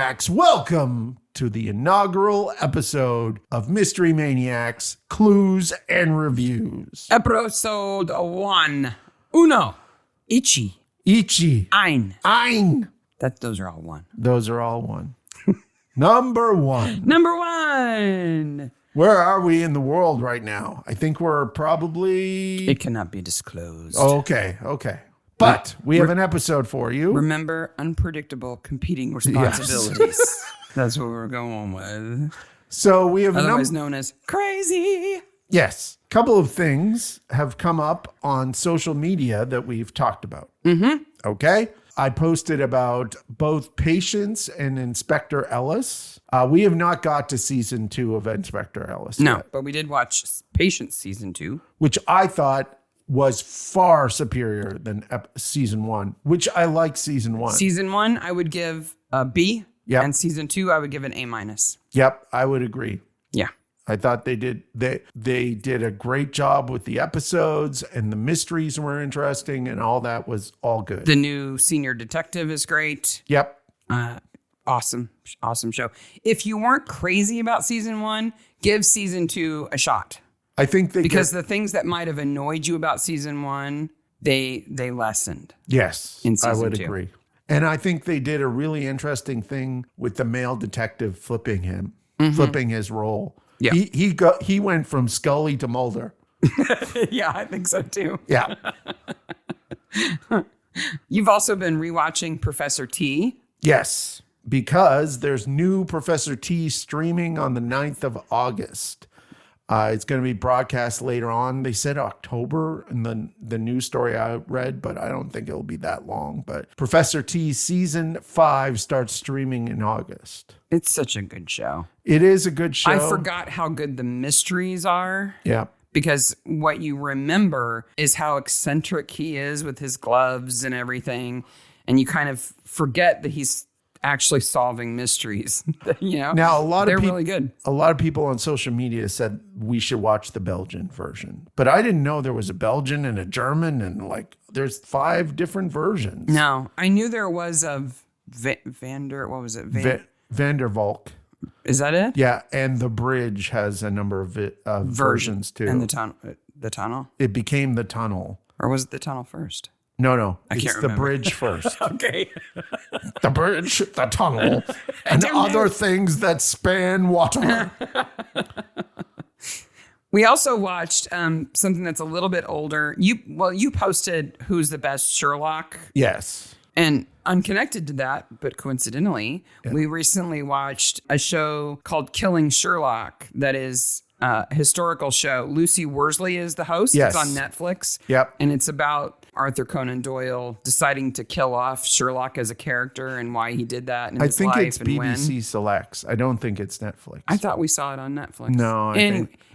Maniacs, welcome to the inaugural episode of Mystery Maniacs, Clues and Reviews. Episode 1. Uno. Ichi. Ein. Those are all one. Those are all one. Number one. Where are we in the world right now? I think we're probably... It cannot be disclosed. Okay. But we have an episode for you. Remember, unpredictable competing responsibilities. Yes. That's what we're going with. So we have otherwise known as crazy. Yes. A couple of things have come up on social media that we've talked about. Mm-hmm. Okay. I posted about both Patience and Inspector Ellis. We have not got to season 2 of Inspector Ellis yet, but we did watch Patience season 2. Which I thought was far superior than season 1, which I like season 1. Season 1, I would give a B. Yep. And season 2, I would give an A-. Yep, I would agree. Yeah. I thought they did a great job with the episodes, and the mysteries were interesting, and all that was all good. The new senior detective is great. Yep. Awesome show. If you weren't crazy about season 1, give season 2 a shot. I think the things that might have annoyed you about season 1, they lessened. Yes, in season I would 2. agree. And I think they did a really interesting thing with the male detective flipping his role. Yeah. He went from Scully to Mulder. Yeah, I think so too. Yeah. You've also been rewatching Professor T. Yes, because there's new Professor T streaming on the 9th of August. It's going to be broadcast later on. They said October in the news story I read, but I don't think it'll be that long. But Professor T season 5 starts streaming in August. It's such a good show. It is a good show. I forgot how good the mysteries are. Yeah. Because what you remember is how eccentric he is with his gloves and everything. And you kind of forget that he's actually solving mysteries. Now they're really good. A lot of people on social media said we should watch the Belgian version, but I didn't know there was a Belgian and a German, and there's 5 different versions. No, I knew there was a Vander Vandervalk. Is that it? Yeah, and The Bridge has a number of versions too. And the tunnel. It became The Tunnel, or was it The Tunnel first? No. I can't remember. The Bridge first. Okay. The Bridge, the Tunnel, and other things that span water. We also watched something that's a little bit older. You posted Who's the Best Sherlock? Yes. And unconnected to that, but coincidentally, we recently watched a show called Killing Sherlock that is a historical show. Lucy Worsley is the host. Yes. It's on Netflix. Yep. And it's about Arthur Conan Doyle deciding to kill off Sherlock as a character and why he did that in his life. I think it's BBC Selects. I don't think it's Netflix. I thought we saw it on Netflix. No,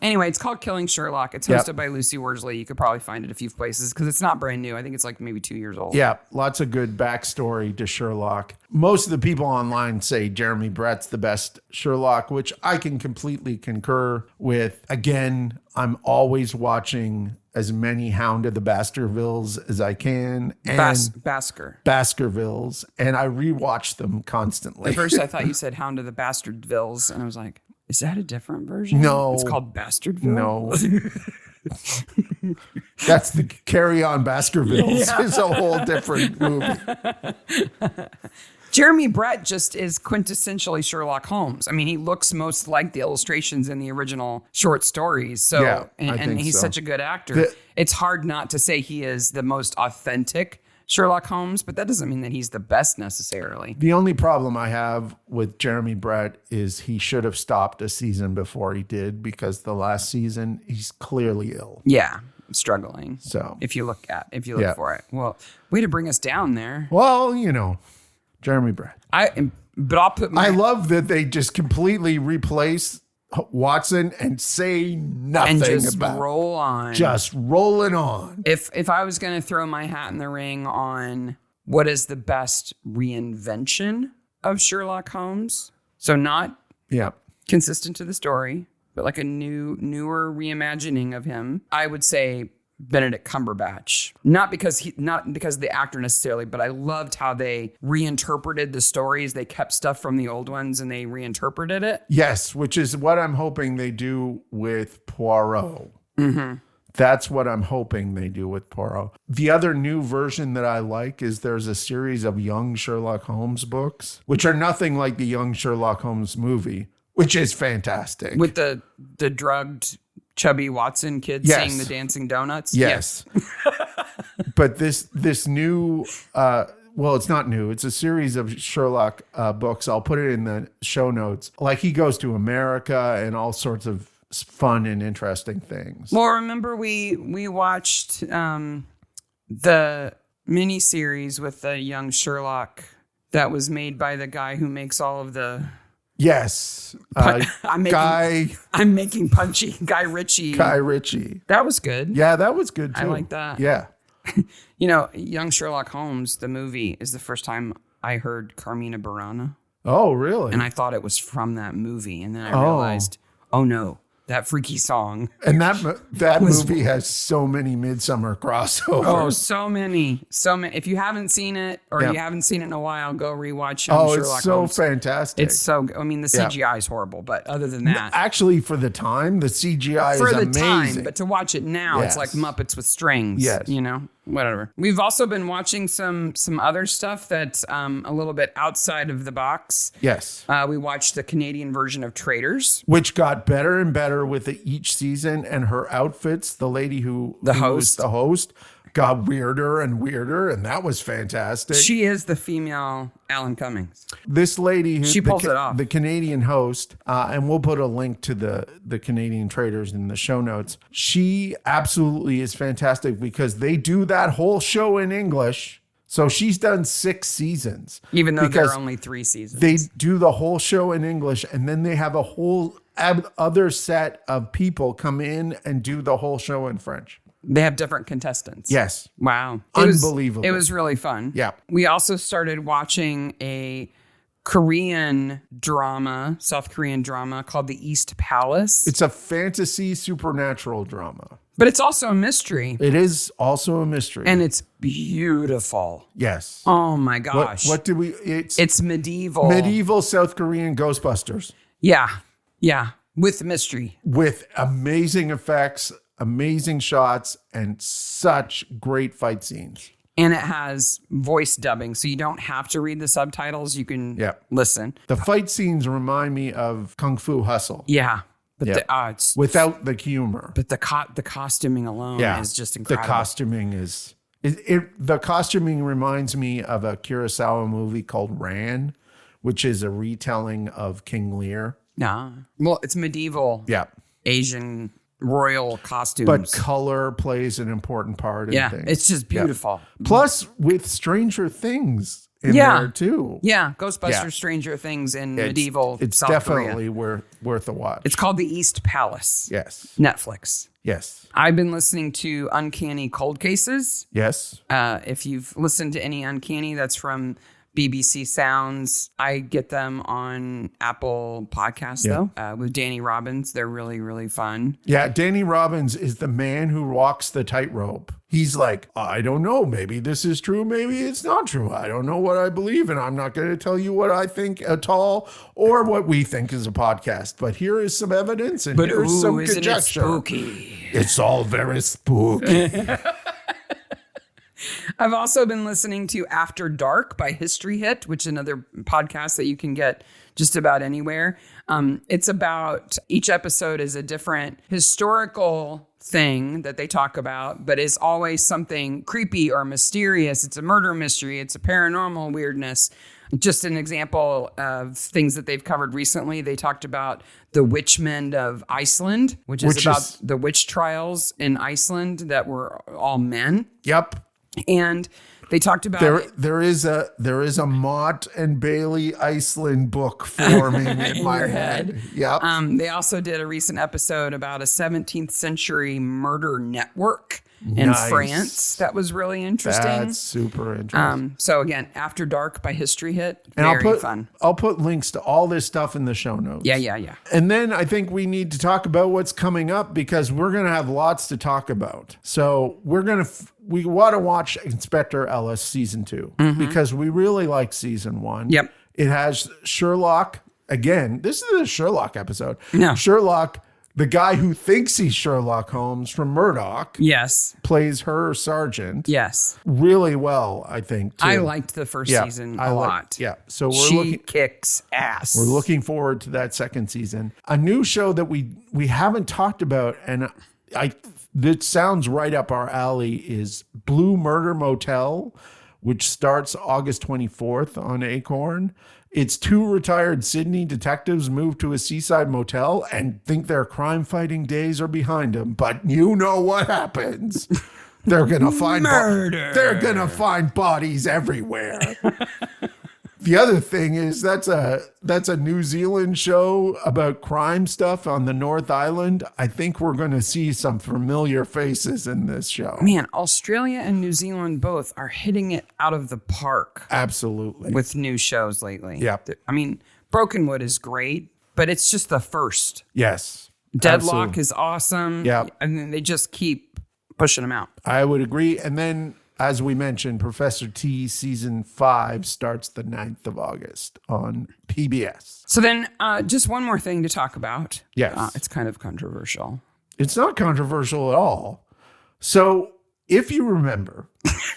Anyway, it's called Killing Sherlock. It's hosted by Lucy Worsley. You could probably find it a few places because it's not brand new. I think it's maybe 2 years old. Yeah, lots of good backstory to Sherlock. Most of the people online say Jeremy Brett's the best Sherlock, which I can completely concur with. Again, I'm always watching as many Hound of the Baskervilles as I can. And Baskervilles. And I rewatch them constantly. At first I thought you said Hound of the Bastardvilles. And I was like, is that a different version? No. It's called Bastardville? No. That's the Carry On Baskervilles. Yeah. It's a whole different movie. Jeremy Brett just is quintessentially Sherlock Holmes. I mean, he looks most like the illustrations in the original short stories. So, yeah, and he's such a good actor. It's hard not to say he is the most authentic Sherlock Holmes, but that doesn't mean that he's the best necessarily. The only problem I have with Jeremy Brett is he should have stopped a season before he did, because the last season he's clearly ill. Yeah, struggling. So if you look for it, well, way to bring us down there. Well, Jeremy Brett. I love that they just completely replace Watson and say nothing and just about roll on. Just rolling on. If I was going to throw my hat in the ring on what is the best reinvention of Sherlock Holmes, so not consistent to the story, but like a newer reimagining of him, I would say Benedict Cumberbatch. Not because of the actor necessarily, but I loved how they reinterpreted the stories. They kept stuff from the old ones and they reinterpreted it. Yes, which is what I'm hoping they do with Poirot. Mm-hmm. That's what I'm hoping they do with Poirot. The other new version that I like is there's a series of young Sherlock Holmes books, which are nothing like the young Sherlock Holmes movie, which is fantastic. With the drugged chubby Watson kid seeing the dancing donuts. Yes. But this new, well, it's not new. It's a series of Sherlock books. I'll put it in the show notes. Like he goes to America and all sorts of fun and interesting things. Well, remember we watched the miniseries with the young Sherlock that was made by the guy who makes all of the... Yes. I'm making punchy. Guy Ritchie. That was good. Yeah, that was good too. I like that. Yeah. Young Sherlock Holmes, the movie, is the first time I heard Carmina Burana. Oh, really? And I thought it was from that movie. And then I realized, oh no, that freaky song. And that movie has so many Midsomer crossovers. Oh, so many. If you haven't seen it or you haven't seen it in a while, go rewatch Sherlock Holmes. It's so fantastic. It's so good. I mean, the CGI is horrible, but other than that. Actually, for the time, the CGI is amazing. For the time, but to watch it now, it's like Muppets with strings. Yes. Whatever. We've also been watching some other stuff that's a little bit outside of the box. Yes. We watched the Canadian version of Traitors, which got better and better with each season, and her outfits, the lady who was the host, got weirder and weirder, and that was fantastic. She is the female Alan Cummings. This lady, she pulls it off. The Canadian host, and we'll put a link to the Canadian Traitors in the show notes. She absolutely is fantastic because they do that whole show in English. So she's done 6 seasons. Even though there are only 3 seasons. They do the whole show in English, and then they have a whole other set of people come in and do the whole show in French. They have different contestants. Yes. Wow. Unbelievable. It was really fun. Yeah. We also started watching a Korean drama, South Korean drama called The East Palace. It's a fantasy supernatural drama. But it's also a mystery. It is also a mystery. And it's beautiful. Yes. Oh my gosh. What did we... It's medieval. Medieval South Korean Ghostbusters. Yeah. Yeah. With mystery. With amazing effects, amazing shots, and such great fight scenes. And it has voice dubbing, so you don't have to read the subtitles. You can listen. The fight scenes remind me of Kung Fu Hustle. Yeah. But without the humor. But the costuming alone is just incredible. The costuming is... The costuming reminds me of a Kurosawa movie called Ran, which is a retelling of King Lear. Nah. Well, it's medieval Asian royal costumes. But color plays an important part in things. It's just beautiful. Yeah. Plus, with Stranger Things in there, too. Yeah, Ghostbusters, Stranger Things in medieval it's South definitely Korea. worth a watch. It's called The East Palace. Yes. Netflix. Yes. I've been listening to Uncanny Cold Cases. Yes. If you've listened to any Uncanny, that's from BBC Sounds. I get them on Apple Podcasts, though, with Danny Robbins. They're really, really fun. Yeah, Danny Robbins is the man who walks the tightrope. He's like, I don't know. Maybe this is true. Maybe it's not true. I don't know what I believe, and I'm not going to tell you what I think at all or what we think is a podcast. But here is some evidence, and here's some conjecture. It spooky? It's all very spooky. I've also been listening to After Dark by History Hit, which is another podcast that you can get just about anywhere. It's about, each episode is a different historical thing that they talk about, but is always something creepy or mysterious. It's a murder mystery. It's a paranormal weirdness. Just an example of things that they've covered recently. They talked about the Witchmen of Iceland, which is about the witch trials in Iceland that were all men. Yep. And they talked about there is a Mott and Bailey Iceland book forming in my head. Yep. They also did a recent episode about a 17th century murder network in Nice. France. That was really interesting. That's super interesting. So again, After Dark by History Hit. And Very fun. I'll put links to all this stuff in the show notes. Yeah. And then I think we need to talk about what's coming up because we're going to have lots to talk about. So we want to watch Inspector Ellis season 2 because we really like season 1. Yep. It has Sherlock. Again, this is a Sherlock episode. Yeah. Sherlock, the guy who thinks he's Sherlock Holmes from Murdoch, Yes. plays her sergeant Yes. really well, I think, too. I liked the first season a lot. Yeah. So She kicks ass. we're looking forward to that second season. A new show that we haven't talked about, and that sounds right up our alley, is Blue Murder Motel, which starts August 24th on Acorn. It's 2 retired Sydney detectives move to a seaside motel and think their crime-fighting days are behind them. But you know what happens. They're going to find murder. They're going to find bodies everywhere. The other thing is that's a New Zealand show about crime stuff on the North Island. I think we're going to see some familiar faces in this show. Man, Australia and New Zealand both are hitting it out of the park Absolutely. with new shows lately. Yeah. I mean, Brokenwood is great, but it's just the first. Yes. Deadlock Absolutely. is awesome. Yeah. And then they just keep pushing them out. I would agree. And then, as we mentioned, Professor T season 5 starts the 9th of August on PBS. So then just one more thing to talk about. Yes. It's kind of controversial. It's not controversial at all. So if you remember,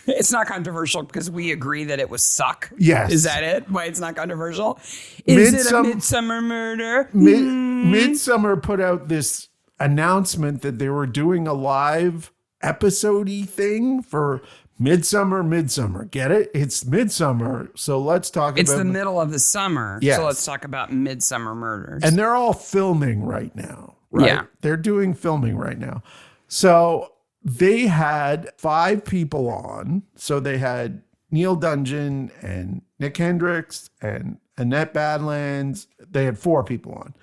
It's not controversial because we agree that it was suck. Yes. Is that it? Why it's not controversial? Is it a Midsomer murder? Midsomer put out this announcement that they were doing a live episode-y thing for Midsomer. Get it? It's Midsomer. So let's talk about... It's the middle of the summer. Yes. So let's talk about Midsomer murders. And they're all filming right now, right? Yeah. They're doing filming right now. So they had 5 people on. So they had Neil Dungeon and Nick Hendricks and Annette Badlands. They had 4 people on.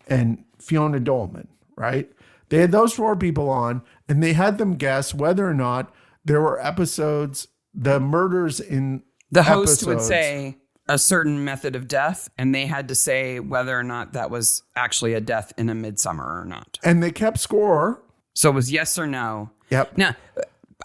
And Fiona Dolman, right? They had those 4 people on, and they had them guess whether or not there were episodes, the murders in the host would episodes. say a certain method of death, and they had to say whether or not that was actually a death in a midsummer or not. And they kept score. So it was yes or no. Yep. Now,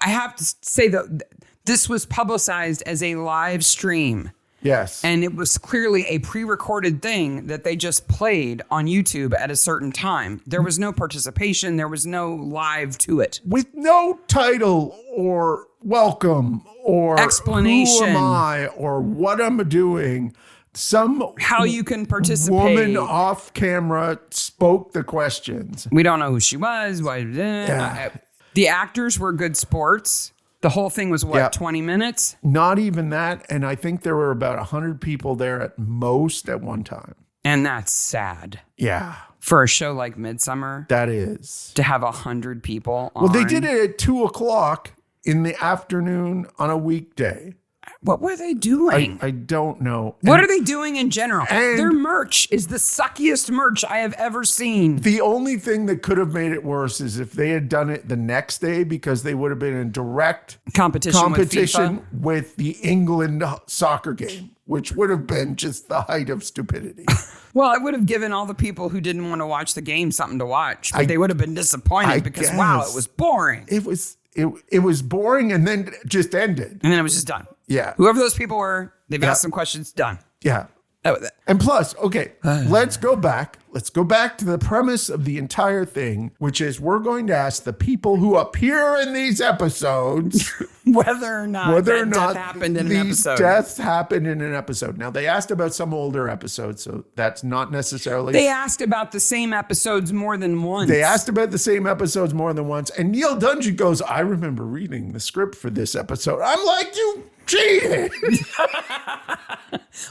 I have to say that this was publicized as a live stream. Yes. And it was clearly a pre-recorded thing that they just played on YouTube at a certain time. There was no participation. There was no live to it. With no title or welcome or Explanation. who am I or what I'm doing. Some How you can participate. woman off camera spoke the questions. We don't know who she was. Why? The actors were good sports. The whole thing was, what, 20 minutes? Not even that. And I think there were about 100 people there at most at one time. And that's sad. Yeah, For a show like Midsomer, that is. to have 100 people on. Well, they did it at 2:00 in the afternoon on a weekday. What were they doing? I don't know. What are they doing in general? and- Their merch is the suckiest merch I have ever seen. The only thing that could have made it worse is if they had done it the next day, because they would have been in direct Competition with the England soccer game, which would have been just the height of stupidity. Well, it would have given all the people who didn't want to watch the game something to watch, but they would have been disappointed I because, guess. wow, it was boring. It was boring and then just ended. And then it was just done. Yeah. Whoever those people were, they've asked some questions, done. Yeah. That was it. And plus, okay, let's go back. Let's go back to the premise of the entire thing, which is we're going to ask the people who appear in these episodes Whether or not death happened in an these episode. deaths happened in an episode. Now, they asked about some older episodes, so that's not necessarily... They asked about the same episodes more than once. They asked about the same episodes more than once. And Neil Dungy goes, I remember reading the script for this episode. I'm like, you cheated.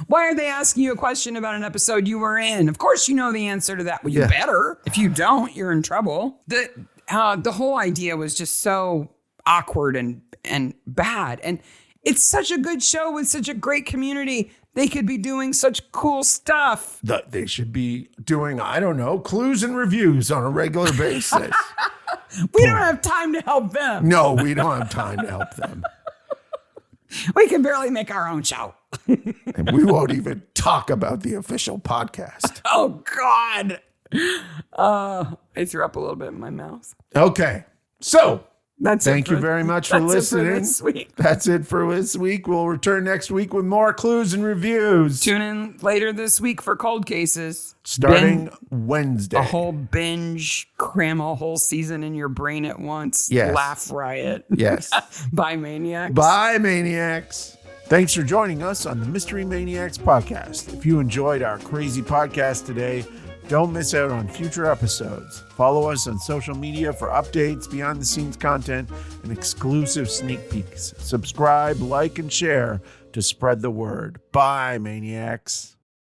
Why are they asking you a question about an episode you were in? Of course you know the answer to that. Well, you better. If you don't, you're in trouble. The whole idea was just so awkward and bad. And it's such a good show with such a great community. They could be doing such cool stuff. They should be doing, I don't know, clues and reviews on a regular basis. We don't have time to help them. No, we don't have time to help them. We can barely make our own show. And we won't even talk about the official podcast. Oh, God. I threw up a little bit in my mouth. Okay. So Thank you very much for listening. This week. That's it for this week. We'll return next week with more clues and reviews. Tune in later this week for Cold Cases. Starting Wednesday. A whole binge, cram a whole season in your brain at once. Yes. Laugh riot. Yes. Bye, Maniacs. Bye, Maniacs. Thanks for joining us on the Mystery Maniacs podcast. If you enjoyed our crazy podcast today, don't miss out on future episodes. Follow us on social media for updates, behind the scenes content, and exclusive sneak peeks. Subscribe, like, and share to spread the word. Bye, Maniacs.